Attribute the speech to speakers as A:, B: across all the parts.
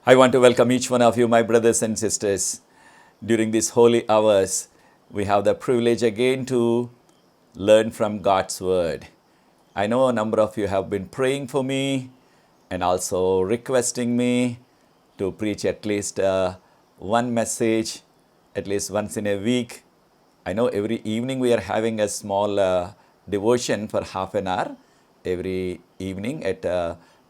A: I want to welcome each one of you, my brothers and sisters. During these holy hours, we have the privilege again to learn from God's Word. I know a number of you have been praying for me and also requesting me to preach at least one message, at least once in a week. I know every evening we are having a small devotion for half an hour every evening at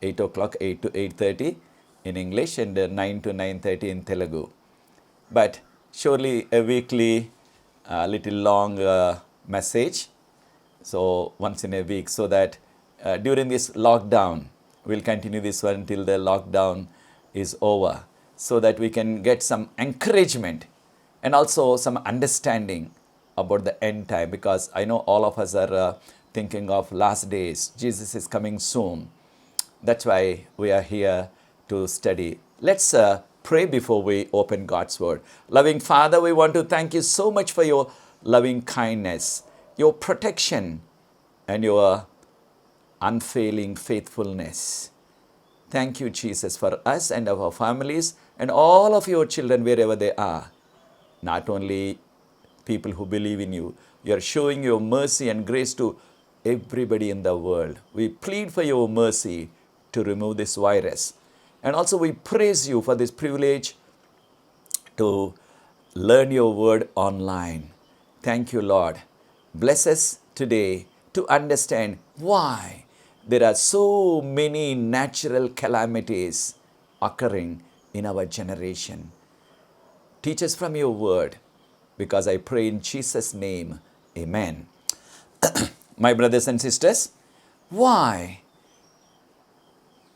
A: 8 o'clock, 8 to 8:30 in English and 9 to 9:30 in Telugu. But surely a weekly, little long message, so once in a week, so that during this lockdown, we'll continue this one until the lockdown is over, so that we can get some encouragement and also some understanding about the end time, because I know all of us are thinking of last days. Jesus is coming soon. That's why we are here to study. Let's pray before we open God's Word. Loving Father, we want to thank you so much for your loving kindness, your protection, and your unfailing faithfulness. Thank you, Jesus, for us and our families and all of your children wherever they are. Not only people who believe in you, you are showing your mercy and grace to everybody in the world. We plead for your mercy to remove this virus. And also we praise you for this privilege to learn your word online. Thank you, Lord. Bless us today to understand why there are so many natural calamities occurring in our generation. Teach us from your word, because I pray in Jesus' name. Amen. My brothers and sisters, why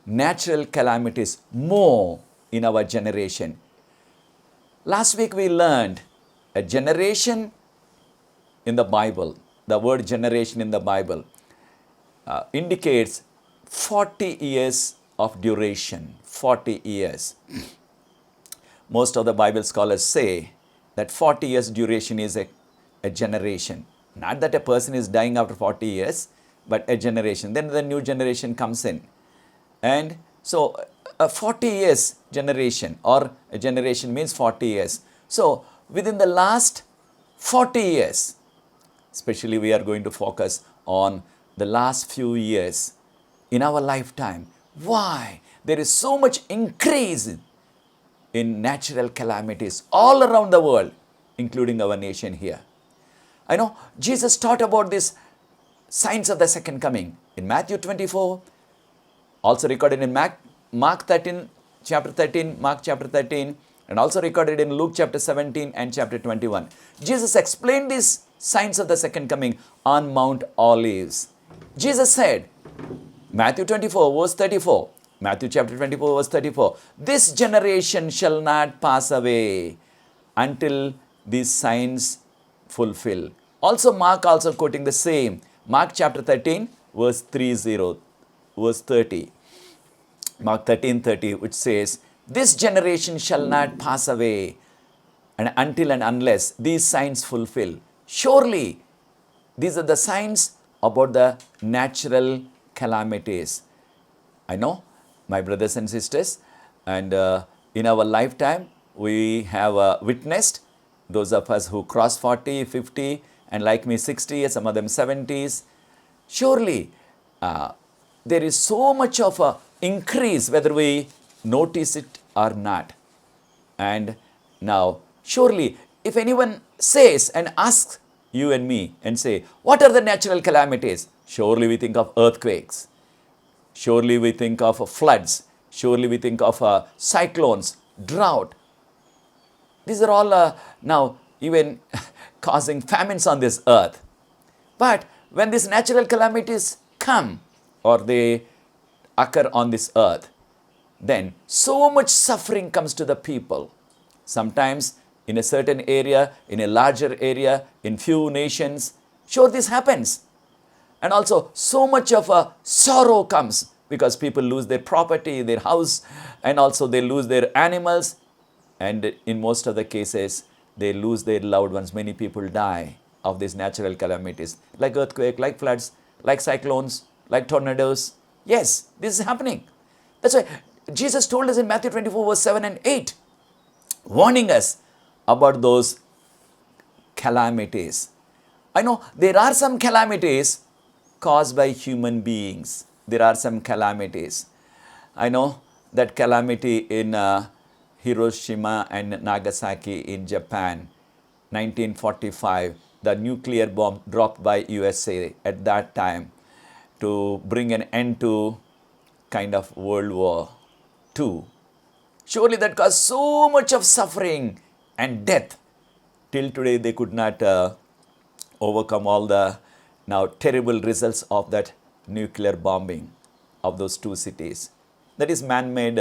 A: natural calamities more in our generation? Last week we learned a generation in the Bible. The word generation in the Bible indicates 40 years of duration. 40 years. Most of the Bible scholars say that 40 years duration is a generation. Not that a person is dying after 40 years, but a generation. Then the new generation comes in. And so a 40 years generation, or a generation means 40 years. So within the last 40 years, especially we are going to focus on the last few years in our lifetime. Why? There is so much increase in natural calamities all around the world, including our nation here. I know Jesus taught about this signs of the second coming in Matthew 24, also recorded in Mark 13, chapter 13, Mark chapter 13, and also recorded in Luke chapter 17 and chapter 21. Jesus explained these signs of the second coming on Mount Olives. Jesus said, Matthew 24, verse 34, Matthew chapter 24, verse 34, this generation shall not pass away until these signs fulfill. Also Mark also quoting the same, Mark chapter 13, verse 30, verse 30. Mark 13:30, which says, this generation shall not pass away and until and unless these signs fulfill. Surely, these are the signs about the natural calamities. I know, my brothers and sisters, and in our lifetime, we have witnessed, those of us who cross 40, 50, and like me 60, some of them 70s. Surely, there is so much of a increase, whether we notice it or not. And now, surely, if anyone says and asks you and me and say, what are the natural calamities? Surely we think of earthquakes. Surely we think of floods. Surely we think of cyclones, drought. These are all now even causing famines on this earth. But when these natural calamities come, or they occur on this earth, then so much suffering comes to the people. Sometimes in a certain area, in a larger area, in few nations, sure this happens. And also so much of a sorrow comes, because people lose their property, their house, and also they lose their animals. And in most of the cases, they lose their loved ones. Many people die of these natural calamities, like earthquake, like floods, like cyclones, like tornadoes. Yes, this is happening. That's why Jesus told us in Matthew 24 verse 7 and 8, warning us about those calamities. I know there are some calamities caused by human beings. There are some calamities. I know that calamity in Hiroshima and Nagasaki in Japan, 1945, the nuclear bomb dropped by USA at that time to bring an end to kind of World War II. Surely that caused so much of suffering and death. Till today they could not overcome all the now terrible results of that nuclear bombing of those two cities. That is man-made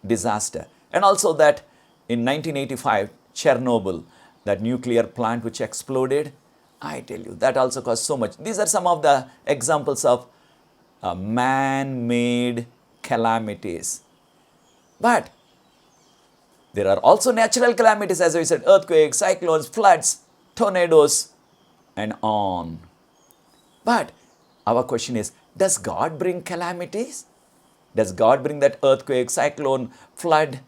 A: disaster. And also that in 1985, Chernobyl, that nuclear plant which exploded, I tell you, that also caused so much. These are some of the examples of man-made calamities. But there are also natural calamities, as I said, earthquakes, cyclones, floods, tornadoes, and on. But our question is, does God bring calamities? Does God bring that earthquake, cyclone, flood,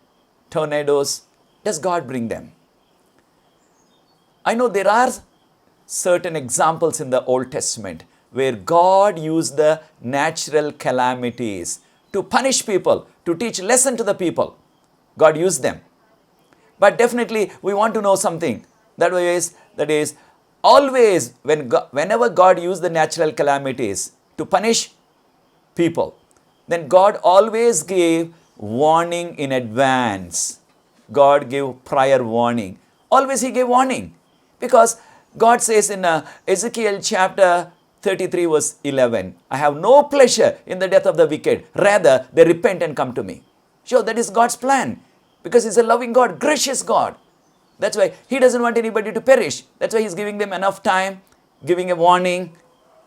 A: tornadoes? Does God bring them? I know there are certain examples in the Old Testament where God used the natural calamities to punish people, to teach lesson to the people. God used them. But definitely we want to know something. That is always whenever God used the natural calamities to punish people, then God always gave warning in advance. God gave prior warning. Always He gave warning. Because God says in Ezekiel chapter 33 verse 11, I have no pleasure in the death of the wicked. Rather, they repent and come to me. Sure, that is God's plan. Because He's a loving God, gracious God. That's why He doesn't want anybody to perish. That's why He's giving them enough time, giving a warning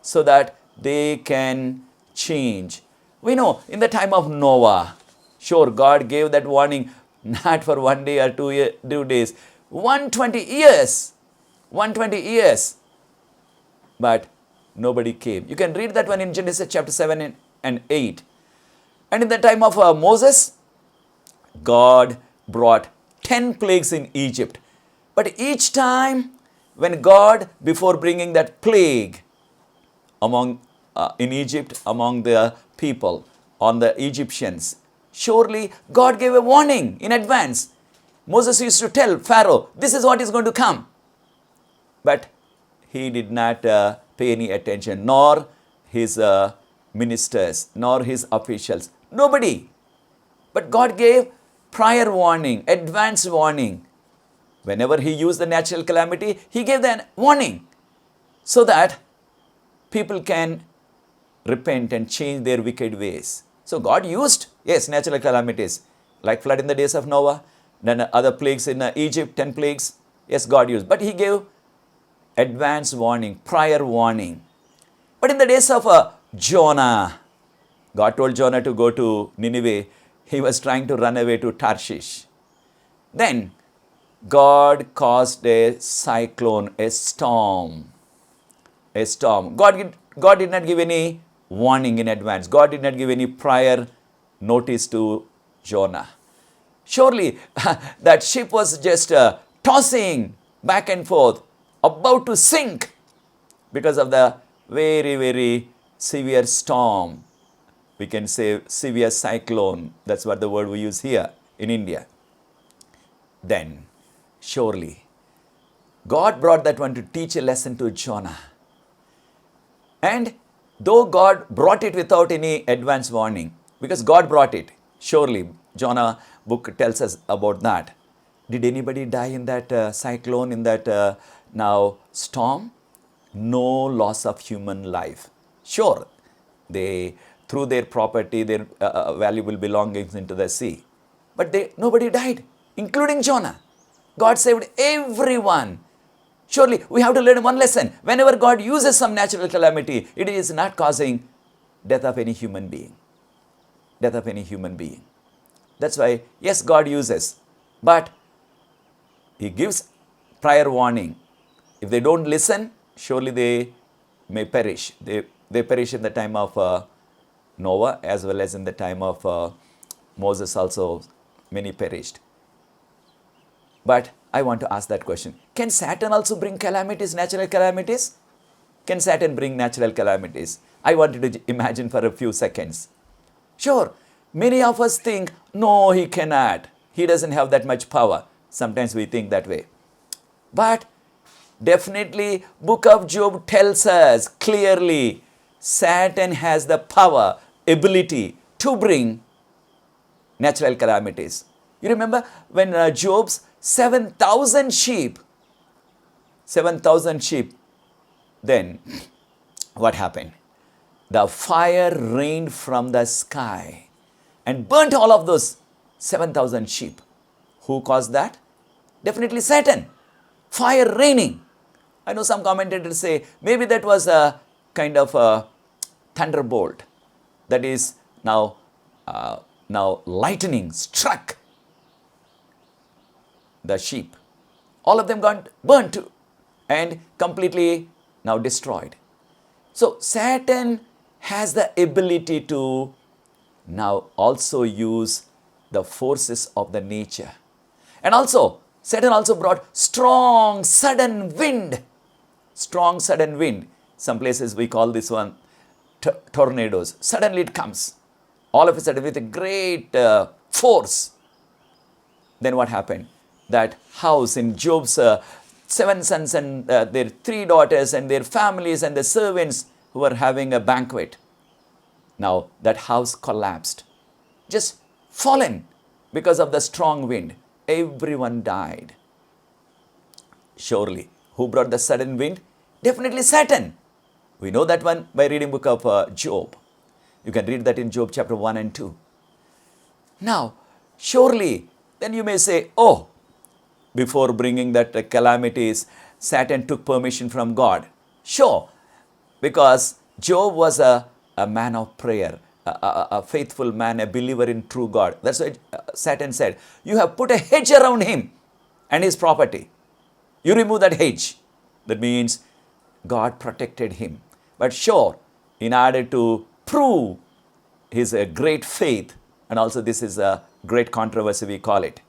A: so that they can change. We know in the time of Noah, sure, God gave that warning not for 1 day or 2 days, 120 years. 120 years. But nobody came. You can read that one in Genesis chapter 7 and 8. And in the time of Moses, God brought 10 plagues in Egypt. But each time when God, before bringing that plague in Egypt, among the people, on the Egyptians, surely God gave a warning in advance. Moses used to tell Pharaoh, this is what is going to come. But he did not pay any attention, nor his ministers, nor his officials. Nobody. But God gave prior warning, advance warning. Whenever He used the natural calamity, He gave the warning so that people can repent and change their wicked ways. So God used, yes, natural calamities, like flood in the days of Noah, then other plagues in Egypt, 10 plagues. Yes, God used. But He gave advance warning, prior warning. But in the days of Jonah, God told Jonah to go to Nineveh. He was trying to run away to Tarshish. Then God caused a cyclone, a storm. A storm. God did not give any warning in advance. God did not give any prior notice to Jonah. Surely that ship was just tossing back and forth, about to sink because of the very, very severe storm. We can say severe cyclone. That's what the word we use here in India. Then, surely, God brought that one to teach a lesson to Jonah. And though God brought it without any advance warning, because God brought it, surely, Jonah book tells us about that. Did anybody die in that cyclone, in that now storm? No loss of human life. Sure, they threw their property, their valuable belongings into the sea. But nobody died, including Jonah. God saved everyone. Surely we have to learn one lesson. Whenever God uses some natural calamity, it is not causing death of any human being. Death of any human being. That's why, yes, God uses, but He gives prior warning. If they don't listen, surely they may perish. They perish in the time of Noah as well as in the time of Moses also, many perished. But I want to ask that question. Can Satan also bring calamities, natural calamities? Can Satan bring natural calamities? I wanted to imagine for a few seconds. Sure, many of us think, no, he cannot. He doesn't have that much power. Sometimes we think that way. But definitely, book of Job tells us clearly, Satan has the power, ability to bring natural calamities. You remember when Job's 7,000 sheep, then what happened? The fire rained from the sky and burnt all of those 7,000 sheep. Who caused that? Definitely Satan. Fire raining. I know some commentators say maybe that was a kind of a thunderbolt. That is now lightning struck the sheep. All of them got burnt and completely now destroyed. So Satan has the ability to now also use the forces of the nature. And also, Satan also brought strong, sudden wind. Strong, sudden wind. Some places we call this one tornadoes. Suddenly it comes. All of a sudden with a great force. Then what happened? That house in Job's 7 sons and their 3 daughters and their families and the servants who were having a banquet. Now that house collapsed. Just fallen because of the strong wind. Everyone died. Surely, who brought the sudden wind? Definitely Satan. We know that one by reading book of Job. You can read that in Job chapter 1 and 2. Now, surely, then you may say, oh, before bringing that calamities, Satan took permission from God. Sure, because Job was a man of prayer, a faithful man, a believer in true God. That's why Satan said, you have put a hedge around him and his property. You remove that hedge. That means God protected him. But sure, in order to prove his great faith, and also this is a great controversy we call it,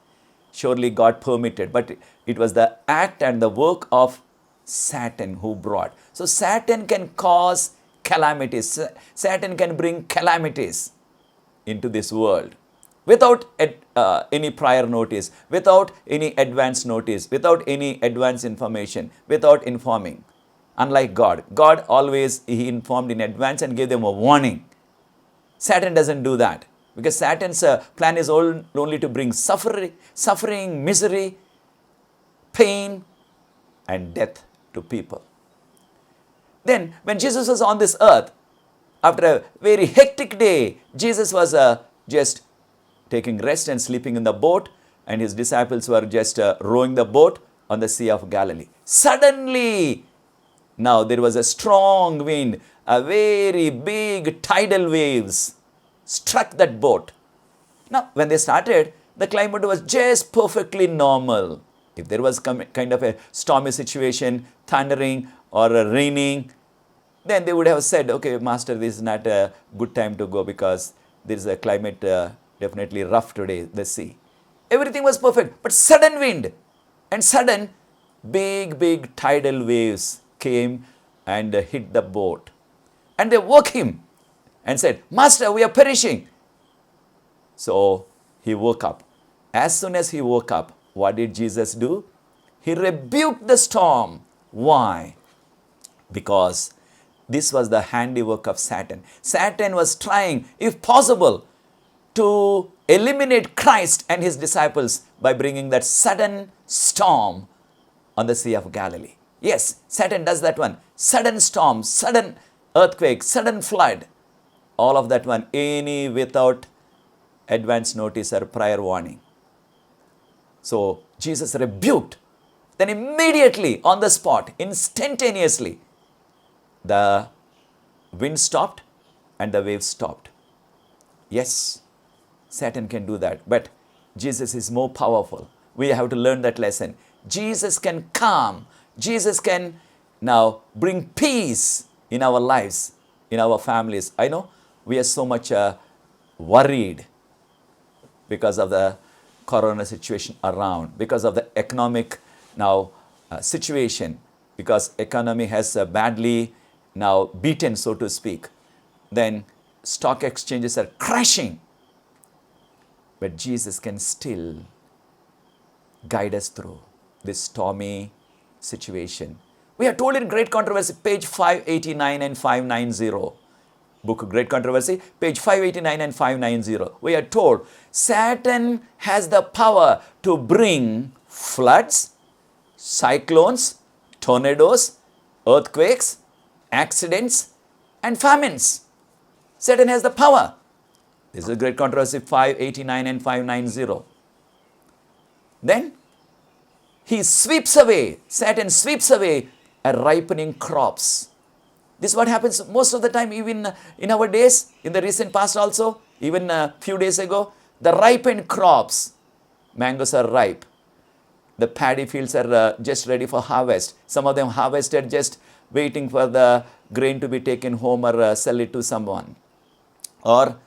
A: surely God permitted, but it was the act and the work of Satan who brought. So Satan can cause calamities. Satan can bring calamities into this world without any prior notice, without any advance notice, without any advance information, without informing. Unlike God. God always, he informed in advance and gave them a warning. Satan doesn't do that. Because Satan's plan is only to bring suffering, misery, pain, and death to people. Then, when Jesus was on this earth, after a very hectic day, Jesus was just taking rest and sleeping in the boat, and his disciples were just rowing the boat on the Sea of Galilee. Suddenly, now there was a strong wind, a very big tidal waves struck that boat. Now, when they started, the climate was just perfectly normal. If there was kind of a stormy situation, thundering or raining, then they would have said, okay, master, this is not a good time to go because there is a climate definitely rough today, the sea. Everything was perfect, but sudden wind and sudden big tidal waves came and hit the boat. And they woke him and said, Master, we are perishing. So he woke up. As soon as he woke up, what did Jesus do? He rebuked the storm. Why? Because this was the handiwork of Satan. Satan was trying, if possible, to eliminate Christ and his disciples by bringing that sudden storm on the Sea of Galilee. Yes, Satan does that one. Sudden storm, sudden earthquake, sudden flood. All of that one, any without advance notice or prior warning. So Jesus rebuked. Then immediately on the spot, instantaneously, the wind stopped and the waves stopped. Yes, Satan can do that, but Jesus is more powerful. We have to learn that lesson. Jesus can calm. Jesus can now bring peace in our lives, in our families. I know we are so much worried. because of the corona situation around, because of the economic now situation, because economy has badly now beaten, so to speak, then stock exchanges are crashing. But Jesus can still guide us through this stormy situation. We are told in Great Controversy, page 589 and 590, book Great Controversy, page 589 and 590, we are told Satan has the power to bring floods, cyclones, tornadoes, earthquakes, accidents, and famines. Satan has the power. This is Great Controversy 589 and 590. Then he sweeps away, Satan sweeps away a ripening crops. This is what happens most of the time, even in our days, in the recent past also, even a few days ago, the ripened crops. Mangoes are ripe. The paddy fields are just ready for harvest. Some of them harvested, just waiting for the grain to be taken home or sell it to someone. Or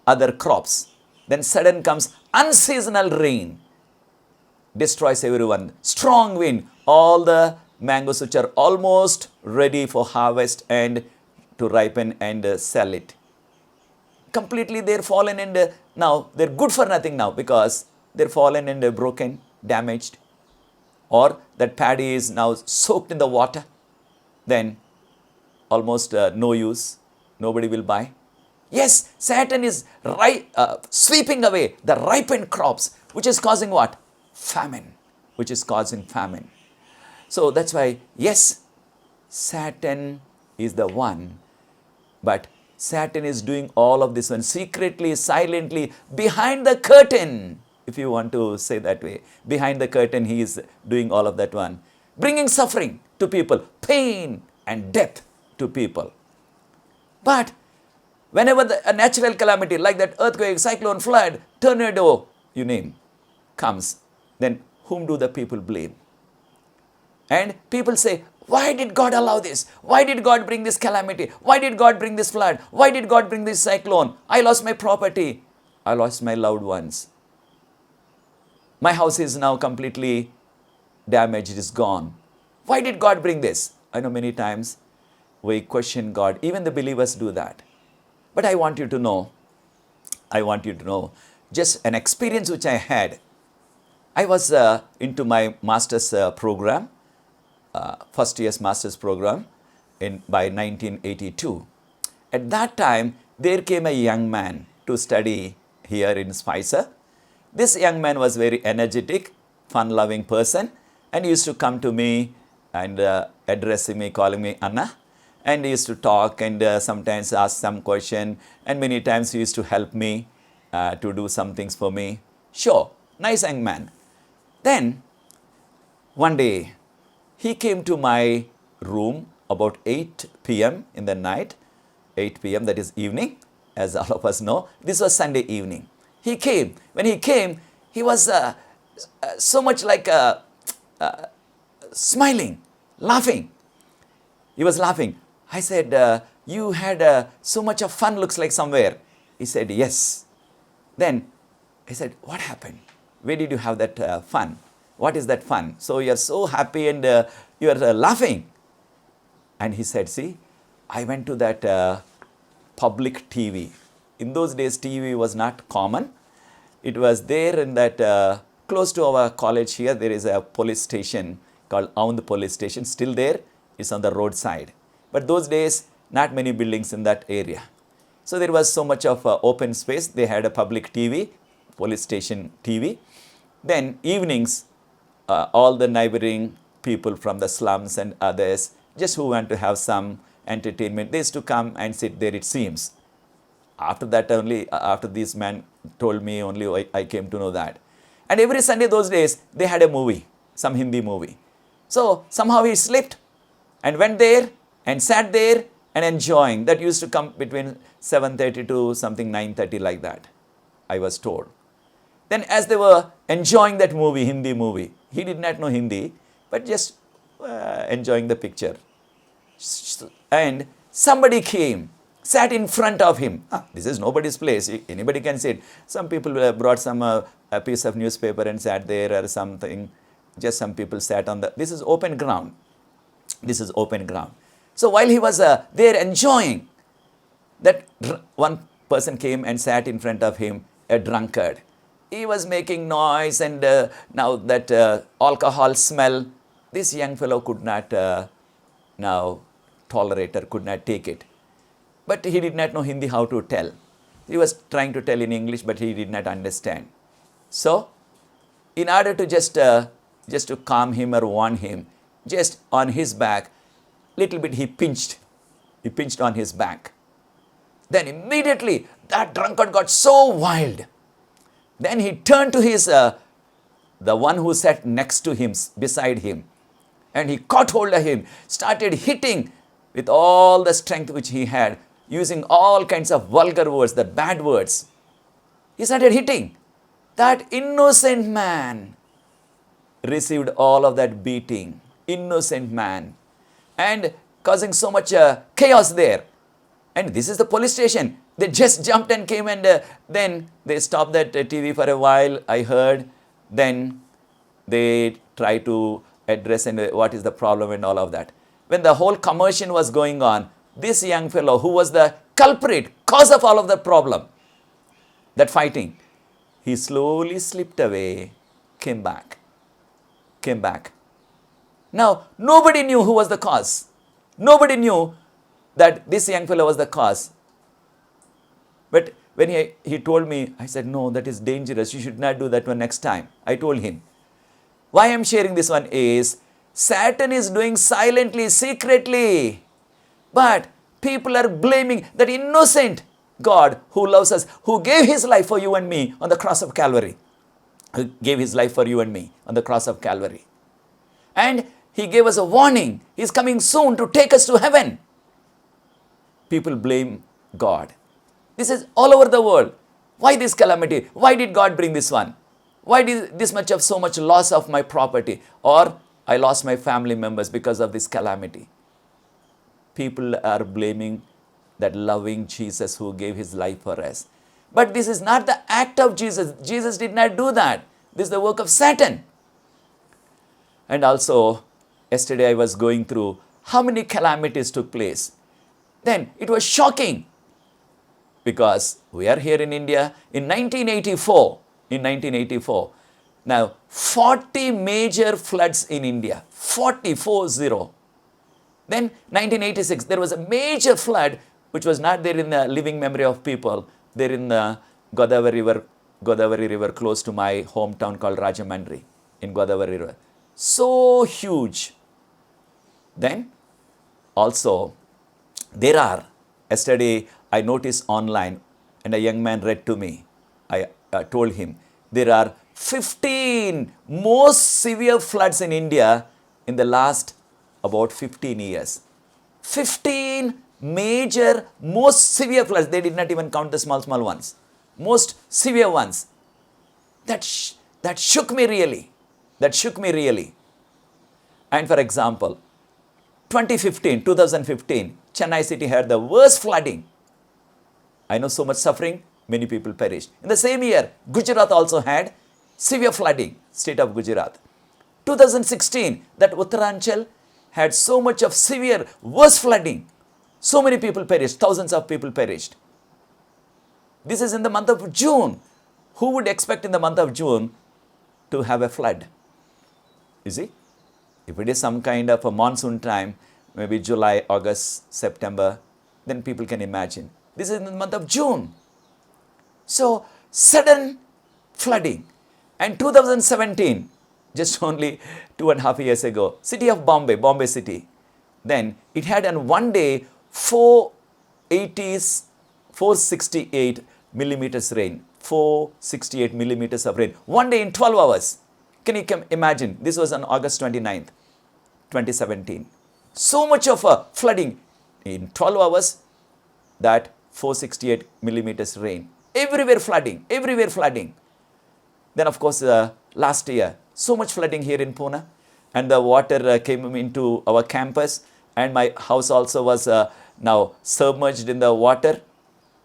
A: other crops. Then sudden comes unseasonal rain, destroys everyone. Strong wind, all the mangoes which are almost ready for harvest and to ripen and sell it. Completely they're fallen and now they're good for nothing now, because they're fallen and broken, damaged. Or that paddy is now soaked in the water. Then almost no use, nobody will buy. Yes, Satan is sweeping away the ripened crops, which is causing what? Famine, which is causing famine. So that's why, yes, Satan is the one, but Satan is doing all of this one secretly, silently, behind the curtain, if you want to say that way. Behind the curtain, he is doing all of that one, bringing suffering to people, pain and death to people. But whenever a natural calamity like that earthquake, cyclone, flood, tornado, you name, comes, then whom do the people blame? And people say, why did God allow this? Why did God bring this calamity? Why did God bring this flood? Why did God bring this cyclone? I lost my property. I lost my loved ones. My house is now completely damaged, it is gone. Why did God bring this? I know many times we question God. Even the believers do that. But I want you to know just an experience which I had. I was into my master's program, first year's master's program by 1982. At that time, there came a young man to study here in Spicer. This young man was very energetic, fun-loving person, and he used to come to me and addressing me, calling me Anna. And he used to talk and sometimes ask some question, and many times he used to help me to do some things for me. Sure, nice young man. Then, one day, he came to my room about 8 p.m. in the night, 8 p.m., that is evening, as all of us know. This was Sunday evening. He came. When he came, he was so much like smiling, laughing. He was laughing. I said, you had so much of fun, looks like somewhere. He said, yes. Then I said, what happened? Where did you have that fun? What is that fun? So you are so happy and you are laughing. And he said, see, I went to that public TV. In those days, TV was not common. It was there in that, close to our college here, there is a police station called Aund Police Station, still there. It's on the roadside. But those days, not many buildings in that area. So there was so much of open space. They had a public TV, police station TV. Then evenings, all the neighboring people from the slums and others, just who want to have some entertainment, they used to come and sit there, it seems. After that only, after this man told me only, I came to know that. And every Sunday those days, they had a movie, some Hindi movie. So somehow he slipped and went there and sat there and enjoying. That used to come between 7:30 to something 9:30 like that, I was told. Then as they were enjoying that movie, Hindi movie, he did not know Hindi, but just enjoying the picture. And somebody came sat in front of him. This is nobody's place. Anybody can sit. Some people brought some a piece of newspaper and sat there or something. Just some people sat on the, this is open ground. This is open ground. So while he was there enjoying, that one person came and sat in front of him, a drunkard. He was making noise, and now that alcohol smell, this young fellow could not now tolerate or could not take it. But he did not know Hindi how to tell. He was trying to tell in English, but he did not understand. So, in order to just to calm him or warn him, just on his back, little bit he pinched on his back. Then immediately that drunkard got so wild. Then he turned to his, the one who sat next to him, beside him, and he caught hold of him, started hitting with all the strength which he had, using all kinds of vulgar words, the bad words. He started hitting. That innocent man received all of that beating. Innocent man. And causing so much chaos there. And this is the police station. They just jumped and came, and then they stopped that TV for a while, I heard. Then they tried to address and what is the problem and all of that. When the whole commotion was going on, this young fellow who was the culprit, cause of all of the problem, that fighting, he slowly slipped away, came back. Now, nobody knew who was the cause. Nobody knew that this young fellow was the cause. But when he told me, I said, no, that is dangerous. You should not do that one next time. I told him. Why I am sharing this one is, Satan is doing silently, secretly. But people are blaming that innocent God who loves us, who gave his life for you and me on the cross of Calvary. Who gave his life for you and me on the cross of Calvary. And he gave us a warning. He is coming soon to take us to heaven. People blame God. This is all over the world. Why this calamity? Why did God bring this one? Why did this much of so much loss of my property? Or I lost my family members because of this calamity. People are blaming that loving Jesus who gave his life for us. But this is not the act of Jesus. Jesus did not do that. This is the work of Satan. And also, yesterday I was going through how many calamities took place. Then it was shocking, because we are here in India in 1984. Now, 40 major floods in India. 40. Then 1986, there was a major flood which was not there in the living memory of people. There in the Godavari River close to my hometown called Rajamandri in Godavari River. So huge. Then also there are, yesterday I noticed online, and a young man read to me, I told him, there are 15 most severe floods in India in the last about 15 years. 15 major, most severe floods. They did not even count the small ones. Most severe ones. That shook me really. And for example, 2015, Chennai city had the worst flooding. I know so much suffering, many people perished. In the same year, Gujarat also had severe flooding, state of Gujarat. 2016, that Uttaranchal had so much of severe, worse flooding. So many people perished, thousands of people perished. This is in the month of June. Who would expect in the month of June to have a flood? You see? If it is some kind of a monsoon time, maybe July, August, September, then people can imagine. This is in the month of June. So, sudden flooding. And 2017, just only 2.5 years ago, city of Bombay city, then it had in one day 468 millimeters rain. 468 millimeters of rain. One day in 12 hours. Can you imagine? This was on August 29th, 2017. So much of a flooding in 12 hours, that 468 millimeters rain. Everywhere flooding. Then of course, last year, so much flooding here in Pune, and the water came into our campus, and my house also was now submerged in the water.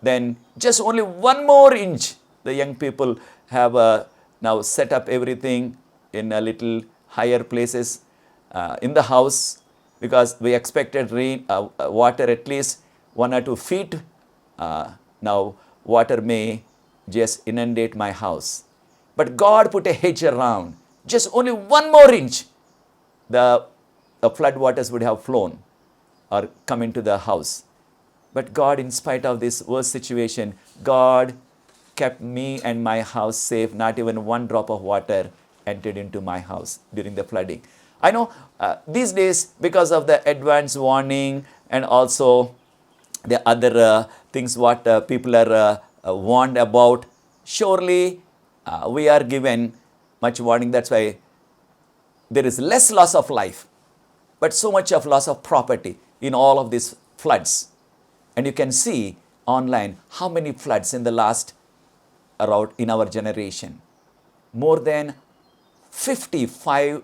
A: Then just only 1 more inch, the young people have now set up everything in a little higher places in the house, because we expected rain, water at least 1 or 2 feet. Now water may just inundate my house. But God put a hedge around. Just only 1 more inch, the flood waters would have flown or come into the house. But God, in spite of this worst situation, God kept me and my house safe. Not even one drop of water entered into my house during the flooding. I know these days, because of the advance warning and also the other things what people are warned about, surely we are given much warning. That's why there is less loss of life, but so much of loss of property in all of these floods. And you can see online how many floods in the last around in our generation. More than 55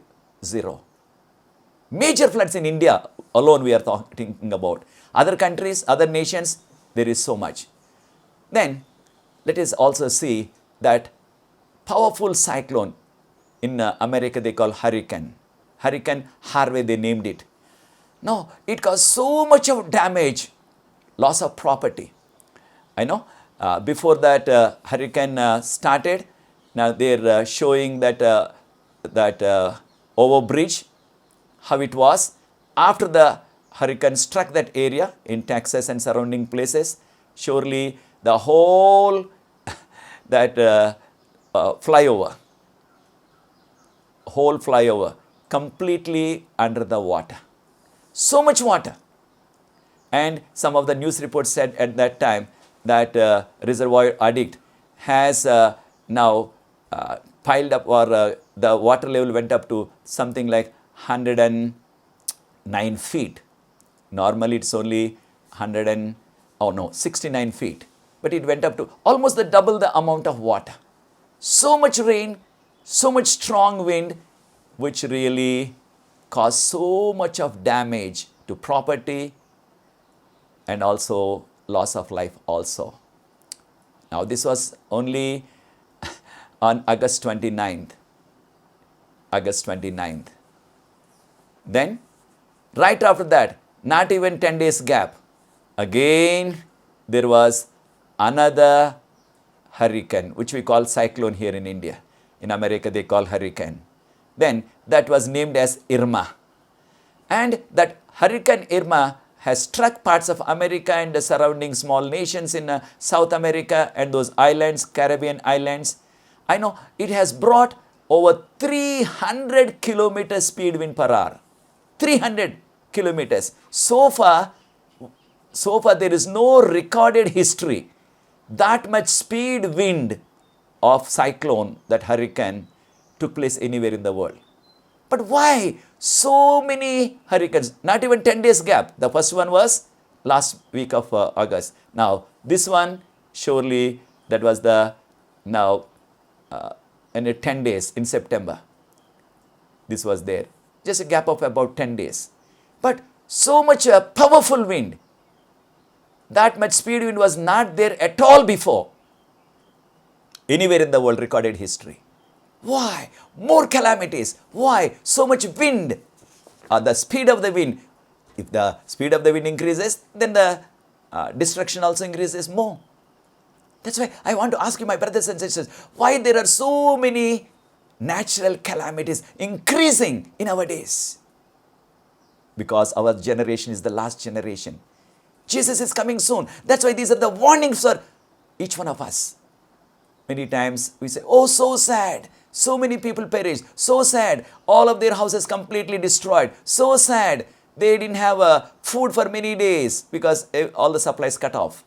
A: major floods in India alone we are thinking about. Other countries, other nations, there is so much. Then let us also see that powerful cyclone in America they call hurricane. Hurricane Harvey they named it. Now it caused so much of damage, loss of property. I know before that hurricane started, now they're showing that overbridge, how it was. After the hurricane struck that area in Texas and surrounding places, surely the whole that flyover completely under the water. So much water. And some of the news reports said at that time that reservoir addict has now piled up, or the water level went up to something like 109 feet. Normally it's only 69 feet. But it went up to almost the double the amount of water. So much rain, so much strong wind, which really caused so much of damage to property and also loss of life also. Now this was only on August 29th. Then right after that, not even 10 days gap, again there was another hurricane, which we call cyclone here in India. In America they call hurricane. Then that was named as Irma. And that Hurricane Irma has struck parts of America and the surrounding small nations in South America and those islands, Caribbean islands. I know it has brought over 300 kilometers speed wind per hour. 300 kilometers. So far there is no recorded history that much speed wind of cyclone, that hurricane, took place anywhere in the world. But why so many hurricanes? Not even 10 days gap. The first one was last week of August. Now this one, surely that was the now in 10 days in September. This was there. Just a gap of about 10 days. But so much powerful wind, that much speed wind was not there at all before anywhere in the world recorded history. Why? More calamities. Why? So much wind. The speed of the wind. If the speed of the wind increases, then the destruction also increases more. That's why I want to ask you, my brothers and sisters, why there are so many natural calamities increasing in our days? Because our generation is the last generation. Jesus is coming soon. That's why these are the warnings for each one of us. Many times we say, oh, so sad. So many people perished. So sad. All of their houses completely destroyed. So sad. They didn't have food for many days because all the supplies cut off.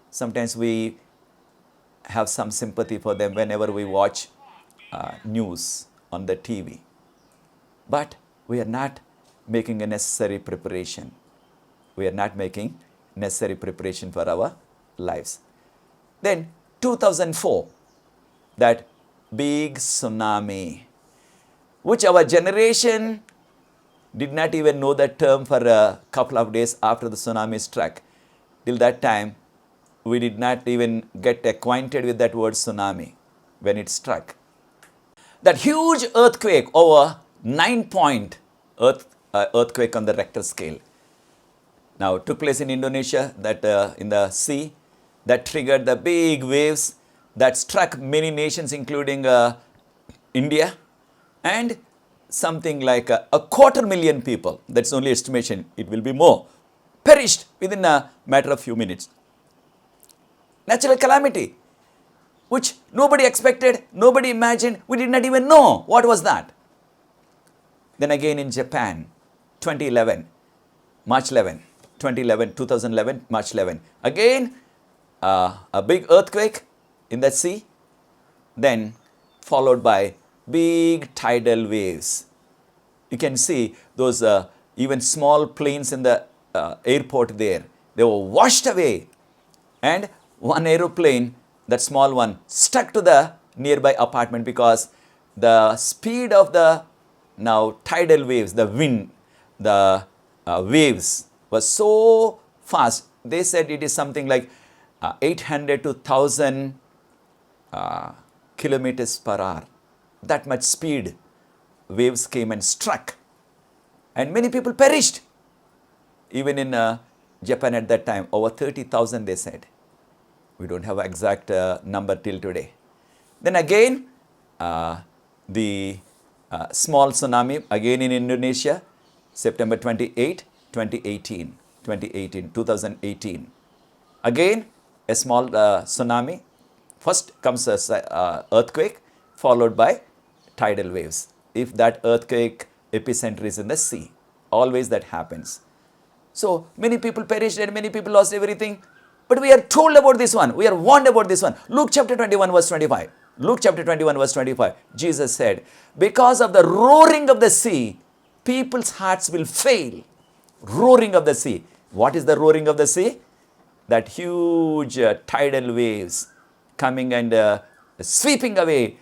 A: Sometimes we have some sympathy for them whenever we watch news on the TV. But we are not making a necessary preparation. We are not making necessary preparation for our lives. Then 2004, that big tsunami, which our generation did not even know the term for a couple of days after the tsunami struck. Till that time, we did not even get acquainted with that word tsunami when it struck. That huge earthquake, over 9-point earthquake on the Richter scale, now took place in Indonesia, that in the sea, that triggered the big waves that struck many nations, including India, and something like a 250,000 people, that's only estimation, it will be more, perished within a matter of few minutes. Natural calamity, which nobody expected, nobody imagined, we did not even know what was that. Then again in Japan, 2011, March 11, 2011, March 11. Again, a big earthquake in the sea, then followed by big tidal waves. You can see those even small planes in the airport there, they were washed away. And one aeroplane, that small one, stuck to the nearby apartment because the speed of the now tidal waves, the wind, the waves was so fast. They said it is something like 800 to 1000 kilometers per hour. That much speed waves came and struck. And many people perished. Even in Japan at that time, over 30,000 they said. We don't have exact number till today. Then again, the small tsunami, again in Indonesia, September 28, 2018. Again, a small tsunami. First comes a earthquake, followed by tidal waves. If that earthquake epicenter is in the sea, always that happens. So many people perished and many people lost everything. But we are told about this one. We are warned about this one. Luke chapter 21 verse 25. Luke chapter 21 verse 25. Jesus said, because of the roaring of the sea, people's hearts will fail. Roaring of the sea. What is the roaring of the sea? That huge tidal waves coming and sweeping away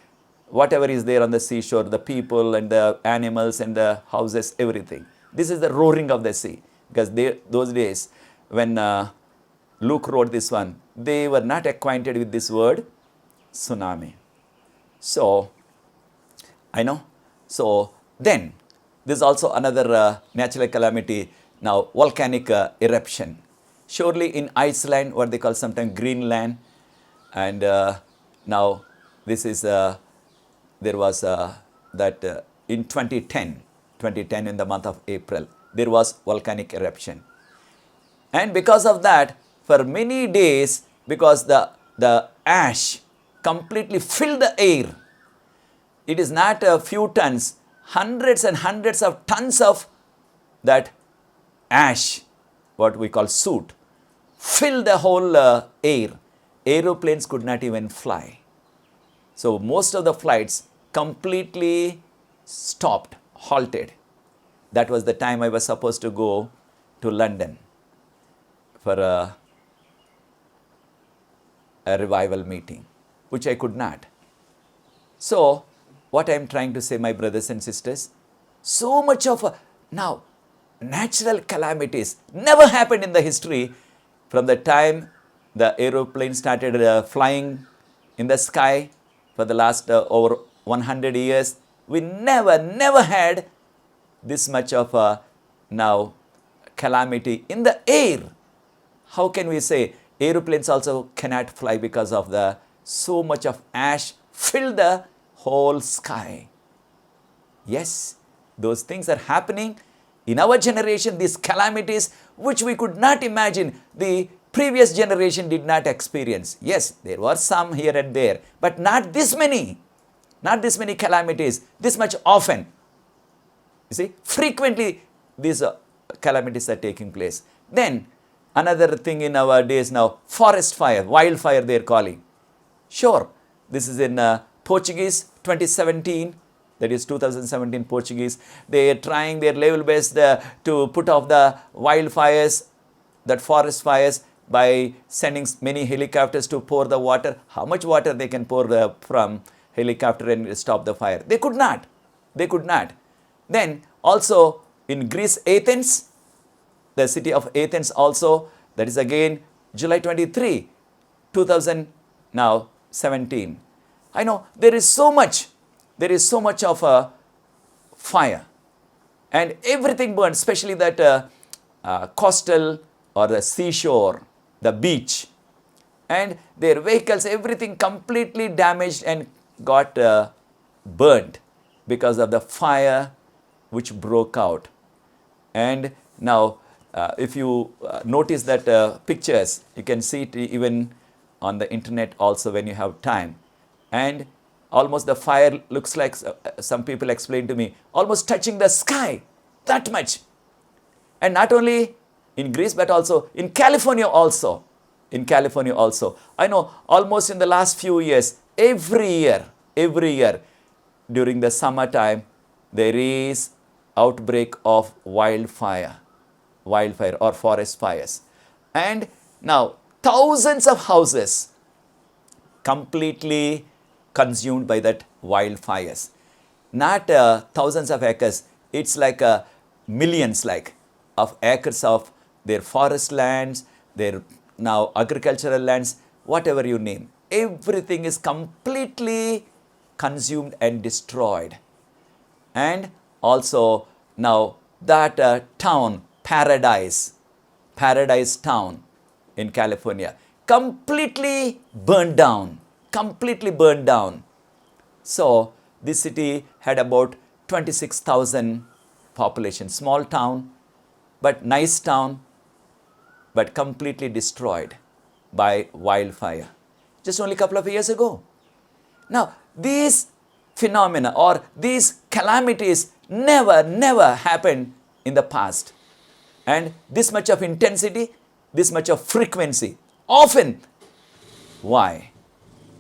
A: whatever is there on the seashore, the people and the animals and the houses, everything. This is the roaring of the sea. Because those days when Luke wrote this one, they were not acquainted with this word, tsunami. So, I know. So, then, this is also another natural calamity. Now, volcanic eruption. Surely in Iceland, what they call sometimes Greenland. And now, this is, there was that in 2010 in the month of April, there was volcanic eruption. And because of that, for many days, because the ash completely filled the air, it is not a few tons, hundreds and hundreds of tons of that ash, what we call soot, filled the whole air. Aeroplanes could not even fly. So most of the flights completely stopped, halted. That was the time I was supposed to go to London for a revival meeting, which I could not. So, what I am trying to say, my brothers and sisters, so much of now natural calamities never happened in the history from the time the aeroplane started flying in the sky for the last over 100 years. We never had this much of now calamity in the air. How can we say aeroplanes also cannot fly because of the so much of ash filled the whole sky? Yes, those things are happening in our generation, these calamities which we could not imagine, the previous generation did not experience. Yes, there were some here and there, but not this many calamities, this much often. You see, frequently these calamities are taking place. Then another thing in our days now, forest fire, wildfire they are calling. Sure, this is in Portuguese 2017, that is 2017 Portuguese. They are trying their level best to put off the wildfires, that forest fires, by sending many helicopters to pour the water. How much water they can pour from helicopter and stop the fire? They could not. Then also in Greece, Athens, the city of Athens also, that is again July 23, 2017. I know there is so much of a fire, and everything burned, especially that coastal or the seashore, the beach, and their vehicles, everything completely damaged and got burned because of the fire which broke out. And now, if you notice that pictures, you can see it even on the internet also when you have time. And almost the fire looks like, some people explained to me, almost touching the sky, that much. And not only in Greece, but also in California also. In California also. I know almost in the last few years, every year, during the summertime, there is outbreak of wildfire or forest fires. And now thousands of houses completely consumed by that wildfires. Not thousands of acres, it's like millions of acres of their forest lands, their now agricultural lands, whatever you name. Everything is completely consumed and destroyed. And also now that town, Paradise Town in California, completely burned down. So this city had about 26,000 population, small town, but nice town, but completely destroyed by wildfire. Just only a couple of years ago. Now, these phenomena or these calamities never happened in the past. And this much of intensity, this much of frequency, often. Why?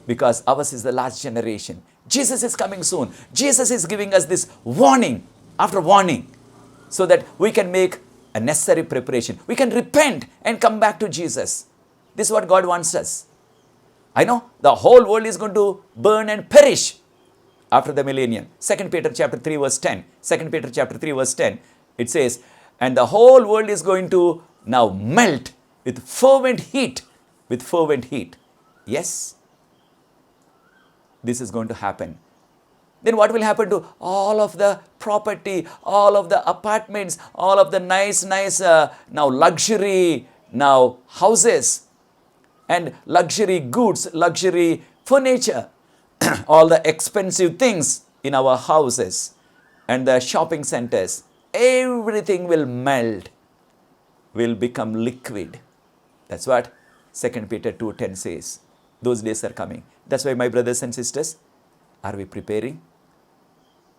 A: Because ours is the last generation. Jesus is coming soon. Jesus is giving us this warning after warning so that we can make a necessary preparation. We can repent and come back to Jesus. This is what God wants us. I know the whole world is going to burn and perish after the millennium. 2 Peter chapter 3 verse 10. 2 Peter chapter 3 verse 10. It says, and the whole world is going to now melt with fervent heat. Yes, this is going to happen. Then what will happen to all of the property, all of the apartments, all of the nice now luxury now houses and luxury goods, luxury furniture, all the expensive things in our houses and the shopping centers, everything will melt, will become liquid. That's what 2 Peter 2:10 says. Those days are coming. That's why, my brothers and sisters, are we preparing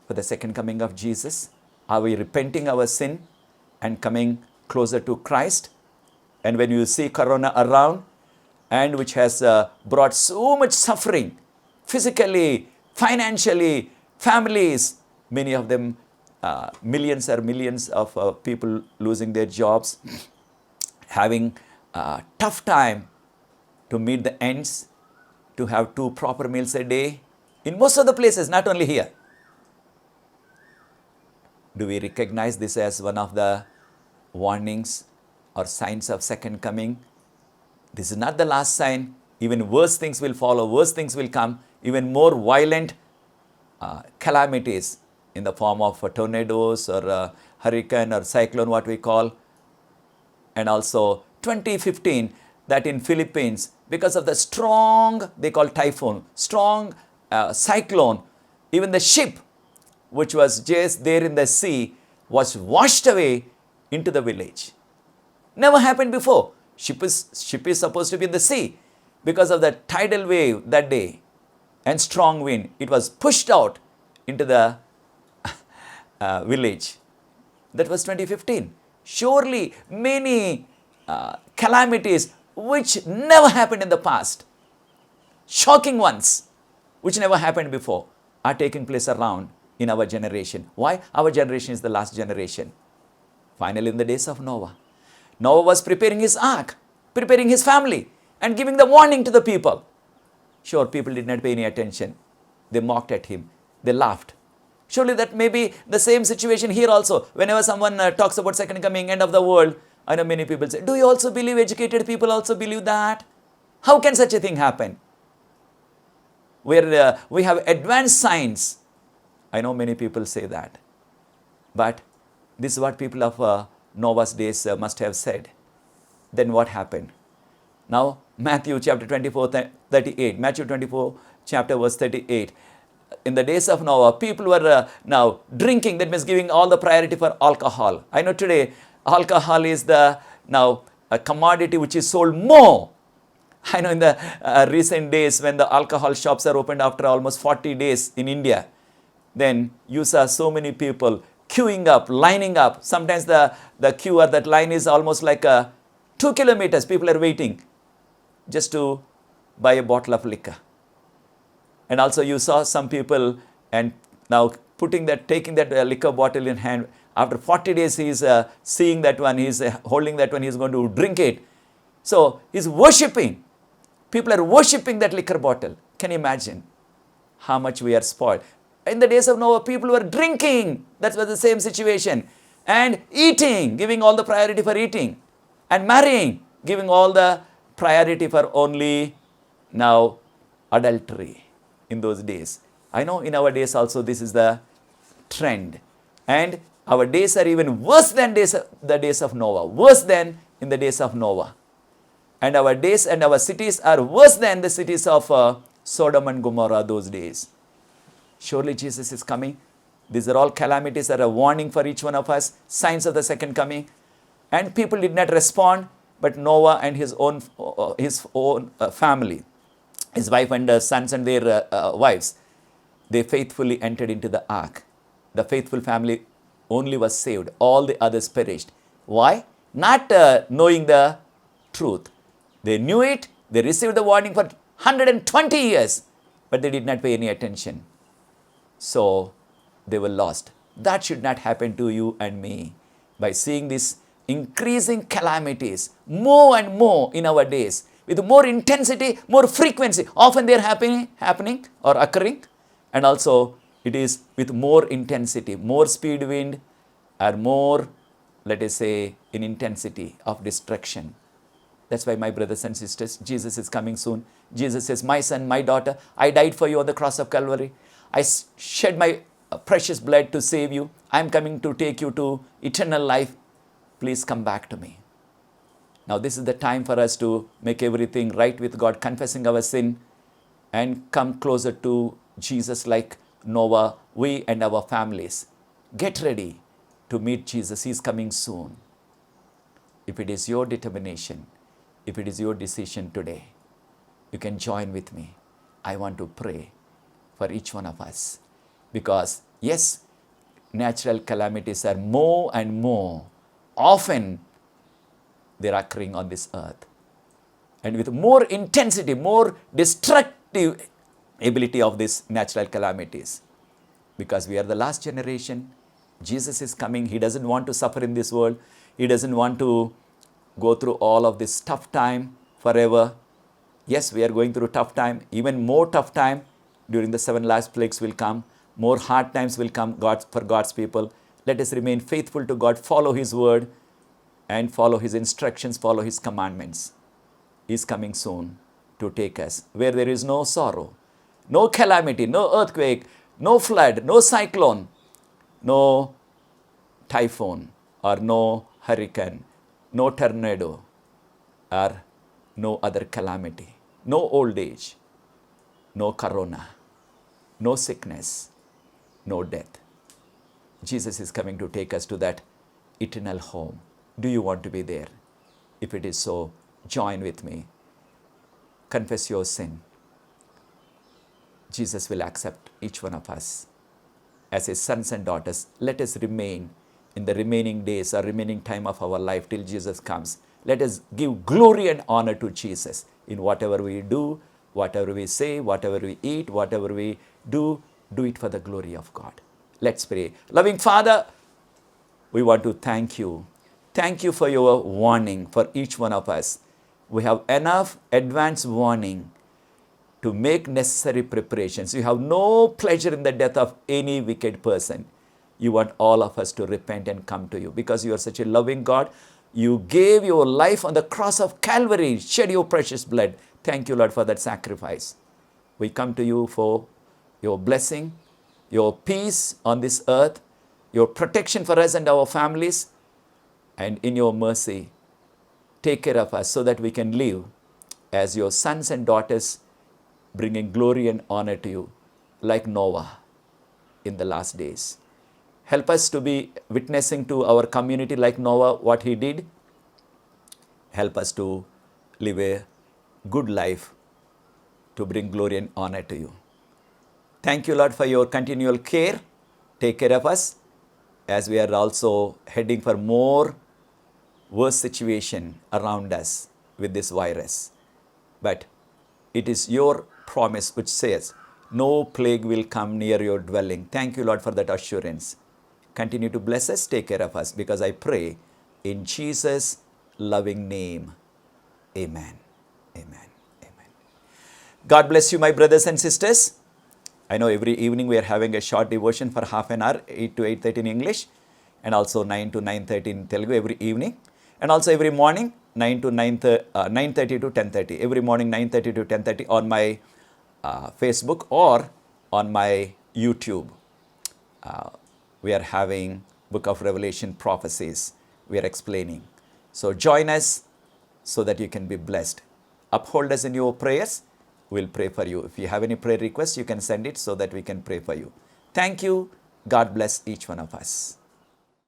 A: for the second coming of Jesus? Are we repenting our sin and coming closer to Christ? And when you see Corona around, and which has brought so much suffering, physically, financially, families, many of them, millions of people losing their jobs, having a tough time to meet the ends, to have 2 proper meals a day, in most of the places, not only here. Do we recognize this as one of the warnings or signs of second coming? This is not the last sign. Even worse things will follow, worse things will come, even more violent calamities in the form of tornadoes or hurricane or cyclone, what we call. And also 2015, that in Philippines, because of the strong, they call typhoon, strong cyclone, even the ship which was just there in the sea was washed away into the village. Never happened before. Ship is supposed to be in the sea. Because of the tidal wave that day and strong wind, it was pushed out into the village. That was 2015. Surely many calamities which never happened in the past, shocking ones which never happened before, are taking place around in our generation. Why? Our generation is the last generation. Finally, in the days of Noah, Noah was preparing his ark, preparing his family, and giving the warning to the people. Sure, people did not pay any attention. They mocked at him. They laughed. Surely that may be the same situation here also. Whenever someone talks about second coming, end of the world, I know many people say, do you also believe educated people also believe that? How can such a thing happen? Where we have advanced science. I know many people say that. But this is what people of Noah's days must have said. Then what happened? Now, Matthew chapter 24, 38. Matthew 24, chapter verse 38. In the days of Noah, people were now drinking, that means giving all the priority for alcohol. I know today, alcohol is the now a commodity which is sold more. I know in the recent days when the alcohol shops are opened after almost 40 days in India, then you saw so many people queuing up, lining up. Sometimes the queue or that line is almost like 2 kilometers. People are waiting just to buy a bottle of liquor. And also you saw some people and now taking that liquor bottle in hand. After 40 days, he is seeing that one, he is holding that one, he is going to drink it. So he is worshipping. People are worshipping that liquor bottle. Can you imagine how much we are spoiled? In the days of Noah, people were drinking. That was the same situation. And eating, giving all the priority for eating. And marrying, giving all the priority for only now adultery in those days. I know in our days also this is the trend. And our days are even worse than the days of Noah. Worse than in the days of Noah. And our days and our cities are worse than the cities of Sodom and Gomorrah those days. Surely Jesus is coming. These are all calamities that are a warning for each one of us. Signs of the second coming. And people did not respond. But Noah and his own family, his wife and sons and their wives, they faithfully entered into the ark. The faithful family only was saved. All the others perished. Why? Not knowing the truth. They knew it. They received the warning for 120 years. But they did not pay any attention. So they were lost. That should not happen to you and me. By seeing these increasing calamities more and more in our days, with more intensity, more frequency. Often they are happening or occurring. And also it is with more intensity, more speed wind or more, let us say, in intensity of destruction. That's why, my brothers and sisters, Jesus is coming soon. Jesus says, my son, my daughter, I died for you on the cross of Calvary. I shed my precious blood to save you. I am coming to take you to eternal life. Please come back to me. Now this is the time for us to make everything right with God, confessing our sin and come closer to Jesus like Noah, we and our families. Get ready to meet Jesus. He is coming soon. If it is your determination, if it is your decision today, you can join with me. I want to pray for each one of us. Because yes, natural calamities are more and more often they're occurring on this earth. And with more intensity, more destructive ability of these natural calamities. Because we are the last generation. Jesus is coming. He doesn't want to suffer in this world. He doesn't want to go through all of this tough time forever. Yes, we are going through tough time. Even more tough time during the 7 last plagues will come. More hard times will come for God's people. Let us remain faithful to God, follow His word and follow His instructions, follow His commandments. He is coming soon to take us where there is no sorrow, no calamity, no earthquake, no flood, no cyclone, no typhoon or no hurricane, no tornado or no other calamity, no old age, no corona, no sickness, no death. Jesus is coming to take us to that eternal home. Do you want to be there? If it is so, join with me. Confess your sin. Jesus will accept each one of us as His sons and daughters. Let us remain in the remaining days or remaining time of our life till Jesus comes. Let us give glory and honor to Jesus in whatever we do, whatever we say, whatever we eat, whatever we do it for the glory of God. Let's pray. Loving Father, we want to thank you. Thank you for your warning for each one of us. We have enough advance warning to make necessary preparations. You have no pleasure in the death of any wicked person. You want all of us to repent and come to you because you are such a loving God. You gave your life on the cross of Calvary, shed your precious blood. Thank you, Lord, for that sacrifice. We come to you for your blessing, your peace on this earth, your protection for us and our families, and in your mercy, take care of us so that we can live as your sons and daughters, bringing glory and honor to you, like Noah in the last days. Help us to be witnessing to our community like Noah, what he did. Help us to live a good life to bring glory and honor to you. Thank you, Lord, for your continual care. Take care of us as we are also heading for more worse situation around us with this virus. But it is your promise which says, no plague will come near your dwelling. Thank you, Lord, for that assurance. Continue to bless us, take care of us, because I pray in Jesus' loving name. Amen. Amen. Amen. God bless you, my brothers and sisters. I know every evening we are having a short devotion for half an hour, 8 to 8:30 in English, and also 9 to 9:30 in Telugu every evening. And also every morning, 9:30 to 10:30. Every morning, 9:30 to 10:30 on my Facebook or on my YouTube. We are having Book of Revelation prophecies. We are explaining. So join us so that you can be blessed. Uphold us in your prayers. We'll pray for you. If you have any prayer requests, you can send it so that we can pray for you. Thank you. God bless each one of us.